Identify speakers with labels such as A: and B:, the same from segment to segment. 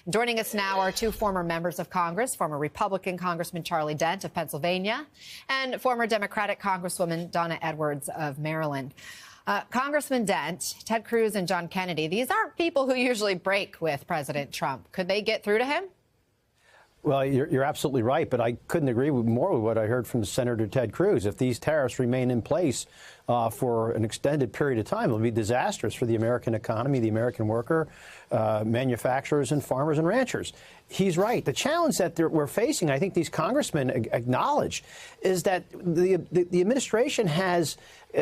A: Joining us now are two former members of Congress, former Republican Congressman Charlie Dent of Pennsylvania and former Democratic Congresswoman Donna Edwards of Maryland. Congressman Dent, Ted Cruz and John Kennedy, these aren't people who usually break with President Trump. Could they get through to him?
B: Well, you're absolutely right, but I couldn't agree more with what I heard from Senator Ted Cruz. If these tariffs remain in place for an extended period of time, it'll be disastrous for the American economy, the American worker, manufacturers and farmers and ranchers. He's right. The challenge that we're facing, I think these congressmen acknowledge, is that the administration has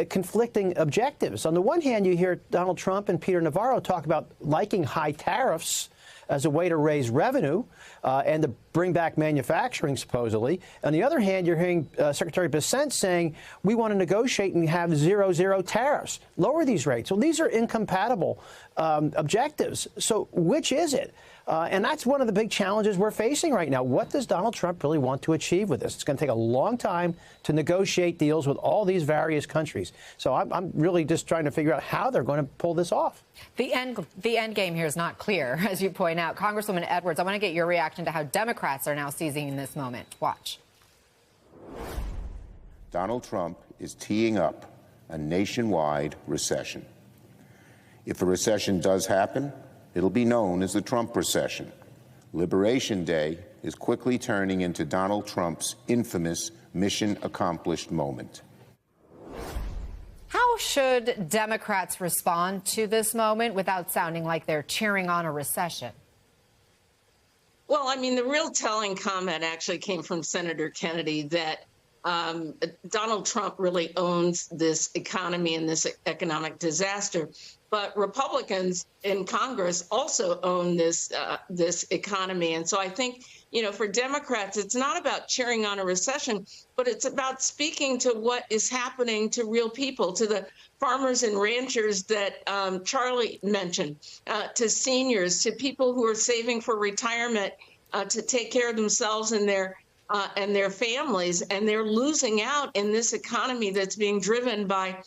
B: conflicting objectives. On the one hand, you hear Donald Trump and Peter Navarro talk about liking high tariffs as a way to raise revenue and to bring back manufacturing, supposedly. On the other hand, you're hearing Secretary Bessent saying, we want to negotiate and have zero tariffs, lower these rates. Well, these are incompatible objectives. So which is it? And that's one of the big challenges we're facing right now. What does Donald Trump really want to achieve with this? It's going to take a long time to negotiate deals with all these various countries. So I'm really just trying to figure out how they're going to pull this off.
A: The end game here is not clear, as you point out. Congresswoman Edwards, I want to get your reaction to how Democrats are now seizing this moment. Watch.
C: Donald Trump is teeing up a nationwide recession. If a recession does happen, it'll be known as the Trump recession. Liberation Day is quickly turning into Donald Trump's infamous mission accomplished moment.
A: How should Democrats respond to this moment without sounding like they're cheering on a recession?
D: Well, I mean, the real telling comment actually came from Senator Kennedy that Donald Trump really owns this economy and this economic disaster. But Republicans in Congress also own this economy. And so I think, you know, for Democrats, it's not about cheering on a recession, but it's about speaking to what is happening to real people, to the farmers and ranchers that Charlie mentioned, to seniors, to people who are saving for retirement to take care of themselves and their families. And they're losing out in this economy that's being driven by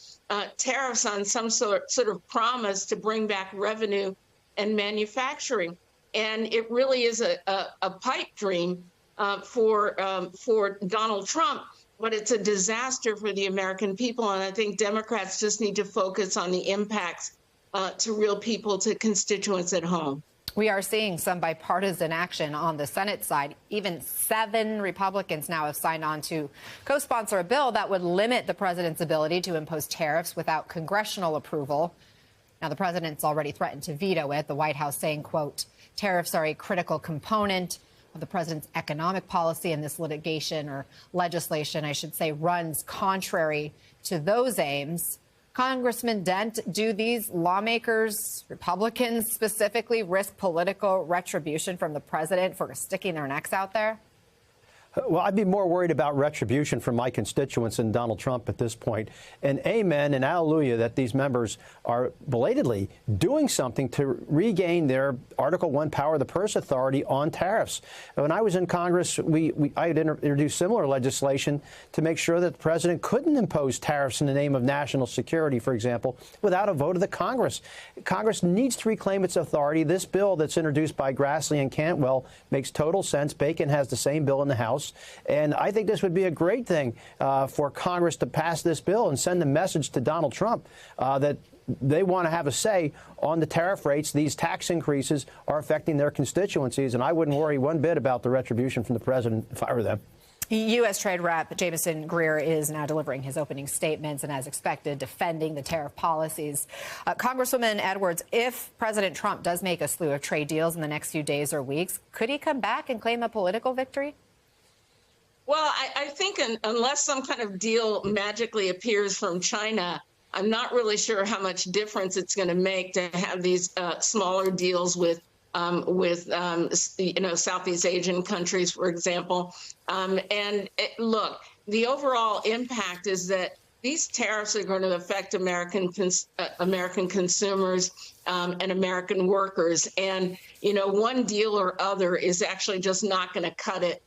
D: tariffs on some sort of promise to bring back revenue and manufacturing. And it really is a pipe dream for Donald Trump, but it's a disaster for the American people. And I think Democrats just need to focus on the impacts to real people, to constituents at home.
A: We are seeing some bipartisan action on the Senate side. Even 7 Republicans now have signed on to co-sponsor a bill that would limit the president's ability to impose tariffs without congressional approval. Now, the president's already threatened to veto it, the White House saying, quote, tariffs are a critical component of the president's economic policy, and this litigation or legislation, I should say, runs contrary to those aims. Congressman Dent, do these lawmakers, Republicans specifically, risk political retribution from the president for sticking their necks out there?
B: Well, I'd be more worried about retribution from my constituents than Donald Trump at this point. And amen and hallelujah that these members are belatedly doing something to regain their Article I power of the purse authority on tariffs. When I was in Congress, I had introduced similar legislation to make sure that the president couldn't impose tariffs in the name of national security, for example, without a vote of the Congress. Congress needs to reclaim its authority. This bill that's introduced by Grassley and Cantwell makes total sense. Bacon has the same bill in the House. And I think this would be a great thing for Congress to pass this bill and send a message to Donald Trump that they want to have a say on the tariff rates. These tax increases are affecting their constituencies, and I wouldn't worry one bit about the retribution from the president if I were them.
A: U.S. Trade Rep Jamieson Greer is now delivering his opening statements and, as expected, defending the tariff policies. Congresswoman Edwards, if President Trump does make a slew of trade deals in the next few days or weeks, could he come back and claim a political victory?
D: Well, I think unless some kind of deal magically appears from China, I'm not really sure how much difference it's going to make to have these smaller deals with Southeast Asian countries, for example. Look, the overall impact is that these tariffs are going to affect American consumers and American workers. And, one deal or other is actually just not going to cut it.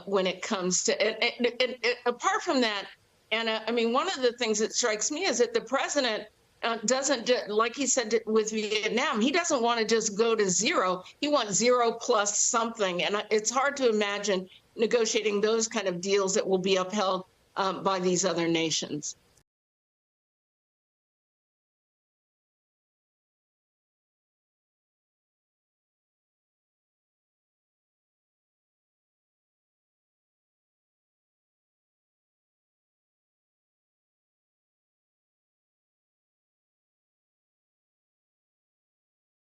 D: When it comes to apart from that, Anna, I mean, one of the things that strikes me is that the president doesn't, like he said with Vietnam, he doesn't want to just go to zero. He wants zero plus something. And it's hard to imagine negotiating those kind of deals that will be upheld by these other nations.